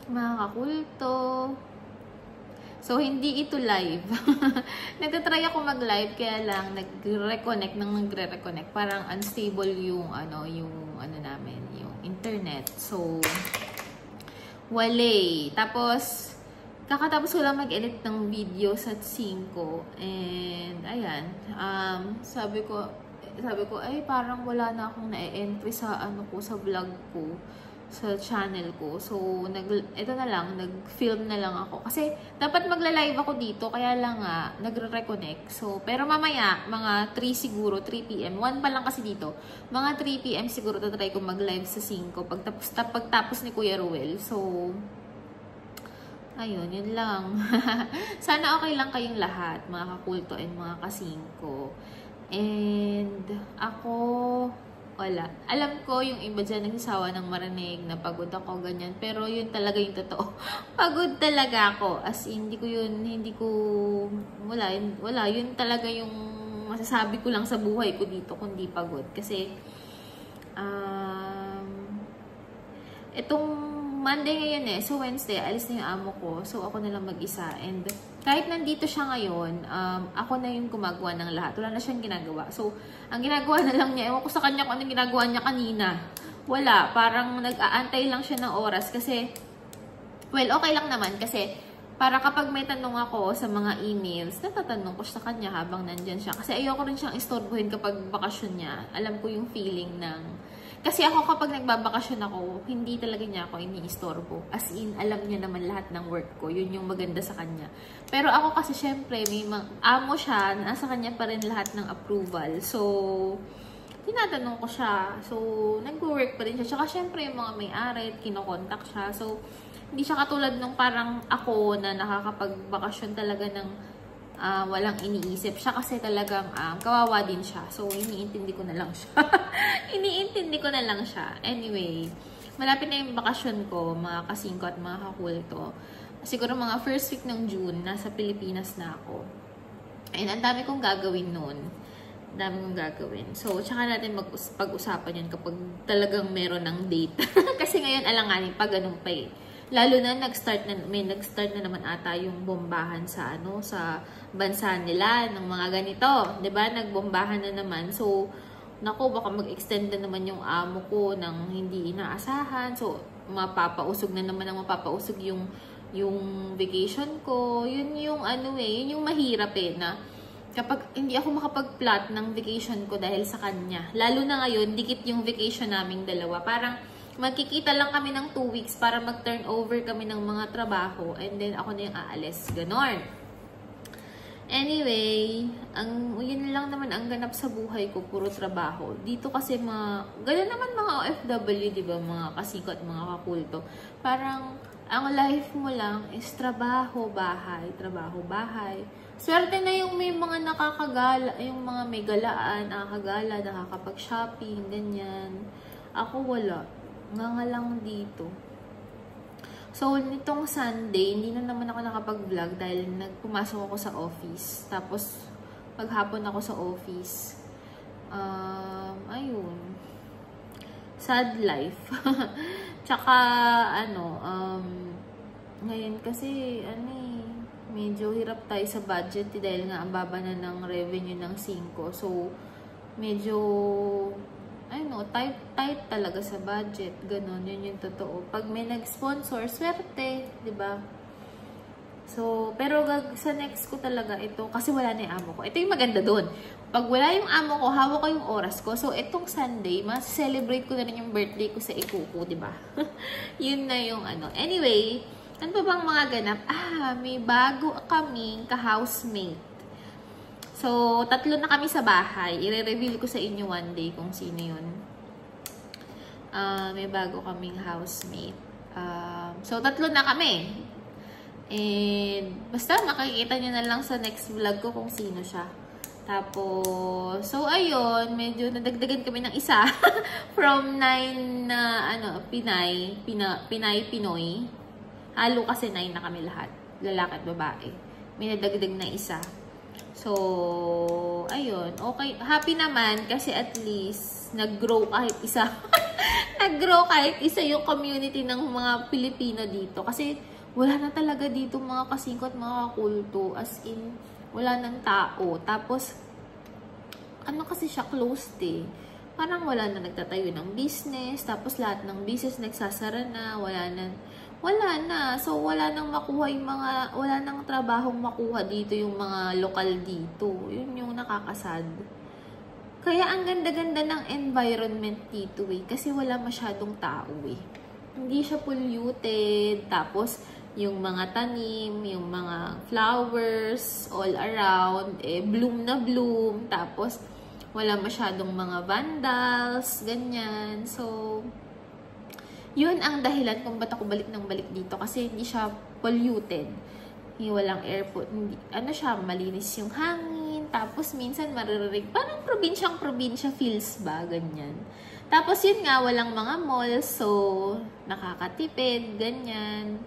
mga kakulto. So, hindi ito live. Nagtatry ako mag-live, kaya lang nagre-reconnect. Parang unstable yung namin, yung internet. So, wale. Tapos, kakatapos ko lang mag-edit ng video sa 5. And, ayan. Sabi ko, ay, parang wala na akong na-entry sa, sa vlog ko. Sa channel ko. So, ito na lang, nag-film na lang ako. Kasi, dapat magla-live ako dito, kaya lang nga, nagre-reconnect. So, pero mamaya, mga 3 siguro, 3 PM. 1 pa lang kasi dito. Mga 3 PM siguro, tatry ko mag-live sa 5. Pagtapos ni Kuya Ruel. So, ayun, yun lang. Sana okay lang kayong lahat, mga kakulto and mga kasingko. And, ako, wala. Alam ko yung iba dyan nagsasawa ng marinig na pagod ako, ganyan. Pero yun talaga yung totoo. Pagod talaga ako. As in, wala. Yun talaga yung masasabi ko lang sa buhay ko dito kundi pagod. Kasi, itong Monday ngayon so Wednesday, alis na yung amo ko. So, ako na lang mag-isa. And, kahit nandito siya ngayon, ako na yung gumagawa ng lahat. Wala na siyang ginagawa. So, ang ginagawa na lang niya, ewan ko sa kanya kung anong ginagawa niya kanina. Wala. Parang nag-aantay lang siya ng oras. Kasi, well, okay lang naman. Kasi, para kapag may tanong ako sa mga emails, natatanong ko sa kanya habang nandyan siya. Kasi ayoko rin siyang istorbohin kapag bakasyon niya. Alam ko yung feeling ng... Kasi ako kapag nagbabakasyon ako, hindi talaga niya ako iniistorbo. As in, alam niya naman lahat ng work ko. Yun yung maganda sa kanya. Pero ako kasi syempre, may amo siya, nasa kanya pa rin lahat ng approval. So, tinatanong ko siya. So, nag-work pa rin siya. Tsaka syempre, yung mga may-ari, kinokontak siya. So, hindi siya katulad nung parang ako na nakakapagbakasyon talaga ng walang iniisip siya kasi talagang kawawa din siya. So, iniintindi ko na lang siya. Anyway, malapit na yung bakasyon ko, mga kasingko at mga kakulto. Siguro mga first week ng June, nasa Pilipinas na ako. And ang dami kong gagawin noon. So, tsaka natin pag-usapan yun kapag talagang meron ng date. Kasi ngayon, alanganin pa, ganun pa eh. Lalo na may nag-start na naman ata yung bombahan sa sa bansa nila ng mga ganito, 'di ba? Nagbombahan na naman. So, nako, baka mag-extend na naman yung amo ko ng hindi inaasahan. So, mapapausog yung vacation ko. Yun yung yun yung mahirap na kapag hindi ako makapag-plot ng vacation ko dahil sa kanya. Lalo na ngayon, dikit yung vacation naming dalawa. Parang magkikita lang kami ng 2 weeks para mag-turnover kami ng mga trabaho and then ako na yung aalis. Ganon. Anyway, yun lang naman ang ganap sa buhay ko, puro trabaho. Dito kasi ganun naman mga OFW, di ba, mga kasiko at mga kakulto. Parang, ang life mo lang is trabaho, bahay, trabaho, bahay. Swerte na yung may mga nakakagala, yung mga may galaan, nakakagala, nakakapag-shopping, ganyan. Ako wala. Nga lang dito. So, nitong Sunday, hindi na naman ako nakapag-vlog dahil pumasok ako sa office. Tapos, paghapon ako sa office. Ayun. Sad life. Tsaka, ngayon kasi, medyo hirap tayo sa budget dahil nga ang baba na ng revenue ng 5. So, medyo tight talaga sa budget. Ganon, yun yung totoo. Pag may nag-sponsor, swerte, di ba? So, pero sa next ko talaga ito, kasi wala na yung amo ko. Ito yung maganda doon. Pag wala yung amo ko, hawak ko yung oras ko. So, itong Sunday, mas-celebrate ko na rin yung birthday ko sa ikuko, di ba? Yun na yung Anyway, ano pa bang mga ganap? May bago kaming ka-housemate. So, 3 na kami sa bahay. I-reveal ko sa inyo one day kung sino yun. May bago kaming housemate. So, 3 na kami. And, basta makikita nyo na lang sa next vlog ko kung sino siya. Tapos, so, ayun, medyo nadagdagan kami ng isa. From 9 na, Pinoy. Halo kasi 9 na kami lahat. Lalaki at babae. May nadagdag na isa. So, ayun. Okay. Happy naman kasi at least nag-grow kahit isa. nag-grow kahit isa yung community ng mga Pilipino dito. Kasi wala na talaga dito mga kasingko at mga kulto. As in, wala ng tao. Tapos, ano kasi siya, closed eh. Parang wala na nagtatayo ng business. Tapos lahat ng business nagsasara na. Wala na. So, wala nang makuha yung mga, wala nang trabahong makuha dito yung mga lokal dito. Yun yung nakakasad. Kaya ang ganda-ganda ng environment dito eh. Kasi wala masyadong tao eh. Hindi siya polluted. Tapos, yung mga tanim, yung mga flowers all around, eh, bloom na bloom. Tapos, wala masyadong mga vandals, ganyan. So, yun ang dahilan kung ba't ako balik ng balik dito. Kasi hindi siya polluted. Walang airport. Ano siya, malinis yung hangin. Tapos, minsan maririnig. Parang probinsya feels ba? Ganyan. Tapos, yun nga, walang mga malls. So, nakakatipid, ganyan.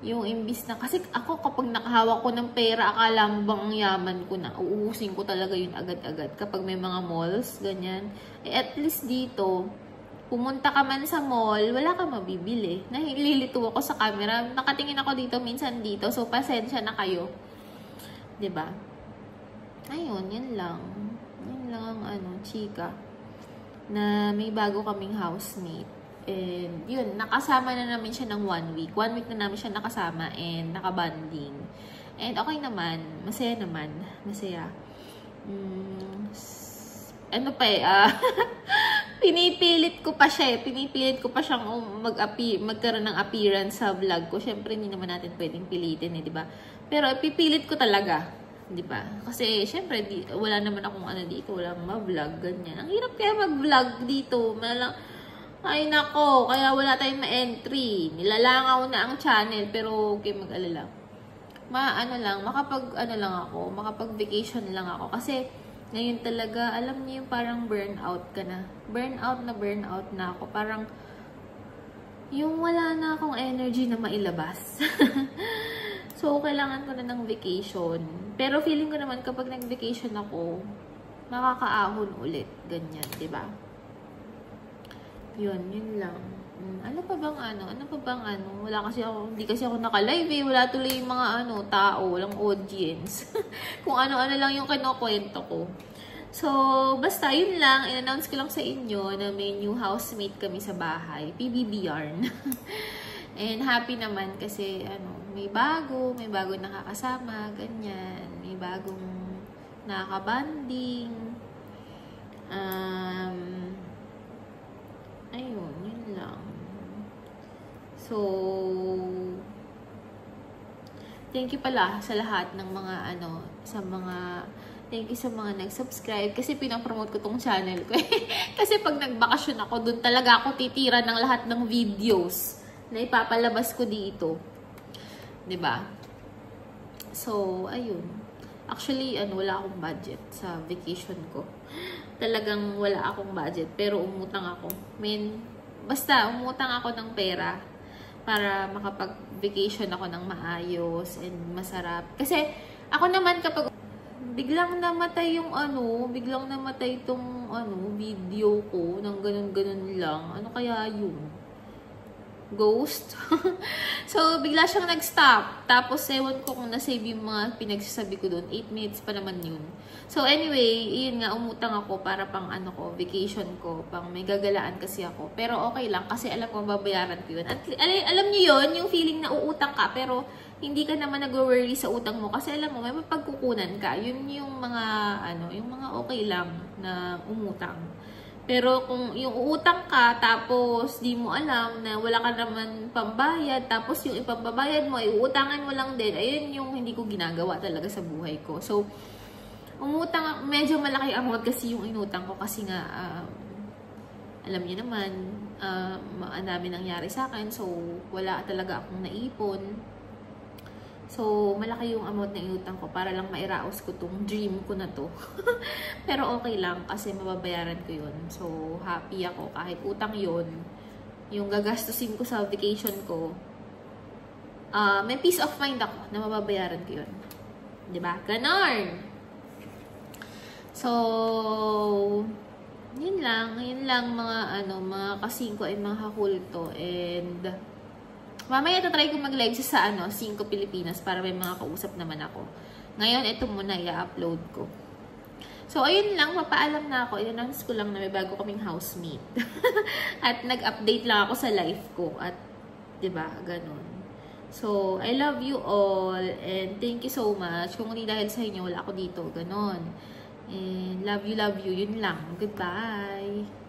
Yung imbis na, kasi ako kapag nakahawak ko ng pera, akala mo bang ang yaman ko na, uusin ko talaga yun agad-agad kapag may mga malls, ganyan. Eh, at least dito, pumunta ka man sa mall, wala ka mabibili. Nahililito ako sa camera. Nakatingin ako dito, minsan dito. So, pasensya na kayo. 'Di ba? Ayun, yun lang. Yun lang ang chika. Na may bago kaming housemate. And, yun, nakasama na namin siya ng 1 week. 1 week na namin siya nakasama and nakabanding. And, okay naman. Masaya naman. Masaya. Ano pa eh, pinipilit ko pa siya eh. Pinipilit ko pa siyang magkaroon ng appearance sa vlog ko. Siyempre, hindi naman natin pwedeng pilitin eh, di ba? Pero, pipilit ko talaga. Di ba? Kasi, siyempre, wala naman akong dito. Walang ma-vlog, ganyan. Ang hirap kaya mag-vlog dito. Ay nako, kaya wala tayong ma-entry. Nilalangaw na ang channel, pero okay, mag-alala. Makapag-vacation lang ako. Kasi, ngayon talaga, alam niyo yung parang burnout ka na. Burnout na ako. Parang, yung wala na akong energy na mailabas. So, kailangan ko na ng vacation. Pero feeling ko naman, kapag nag-vacation ako, makakaahon ulit. Ganyan, di ba? Yun lang. Ano pa bang wala kasi ako, hindi kasi ako naka-live eh. Wala tuloy yung mga tao, walang audience. Kung ano-ano lang yung kinukwento ko. So, basta yun lang. In-announce ko lang sa inyo na may new housemate kami sa bahay. PBB Yarn. And happy naman kasi may bago nakakasama, ganyan. May bagong nakakabanding. Ayun, yun lang. So, thank you pala sa lahat ng mga thank you sa mga nag-subscribe kasi pinapromote ko tong channel ko. Kasi pag nagbakasyon ako, dun talaga ako titira ng lahat ng videos na ipapalabas ko dito. 'Di ba? So, ayun. Actually, wala akong budget sa vacation ko. Talagang wala akong budget, pero umutang ako. Basta umutang ako ng pera para makapag-vacation ako ng maayos and masarap. Kasi ako naman kapag biglang namatay itong video ko ng ganun-ganun lang. Ano kaya yun? Ghost? So, bigla siyang nag-stop. Tapos, ewan ko kung nasave yung mga pinagsasabi ko doon. 8 minutes pa naman yun. So, anyway, yun nga, umutang ako para pang vacation ko. Pang may gagalaan kasi ako. Pero okay lang kasi alam ko babayaran ko yun. At alam niyo yun, yung feeling na uutang ka, pero hindi ka naman nag-worry sa utang mo kasi alam mo, may mapagkukunan ka. Yun yung mga, yung mga okay lang na umutang. Pero kung yung uutang ka, tapos di mo alam na wala ka naman pambayad, tapos yung ipambabayad mo, iuutangan mo lang din, ayun yung hindi ko ginagawa talaga sa buhay ko. So, umutang, medyo malaki amount kasi yung inutang ko kasi nga, alam niyo naman, ang dami nangyari sa akin, so wala talaga akong naipon. So, malaki yung amount na inutang ko para lang mairaos ko tong dream ko na to. Pero okay lang kasi mababayaran ko yun. So, happy ako kahit utang yun. Yung gagastusin ko sa vacation ko, may peace of mind ako na mababayaran ko yun. Diba? Ganon! So, yun lang mga mga kasingko ay mga kakulto. And mamaya tatry ko mag-live sa 5 Pilipinas para may mga kausap naman ako. Ngayon, ito muna i-upload ko. So, ayun lang, mapaalam na ako. I-announce ko lang na may bago kaming housemate. At nag-update lang ako sa life ko. At, diba, ganun. So, I love you all. And thank you so much. Kung hindi dahil sa inyo, wala ako dito. Ganun. And love you, love you. Yun lang. Goodbye.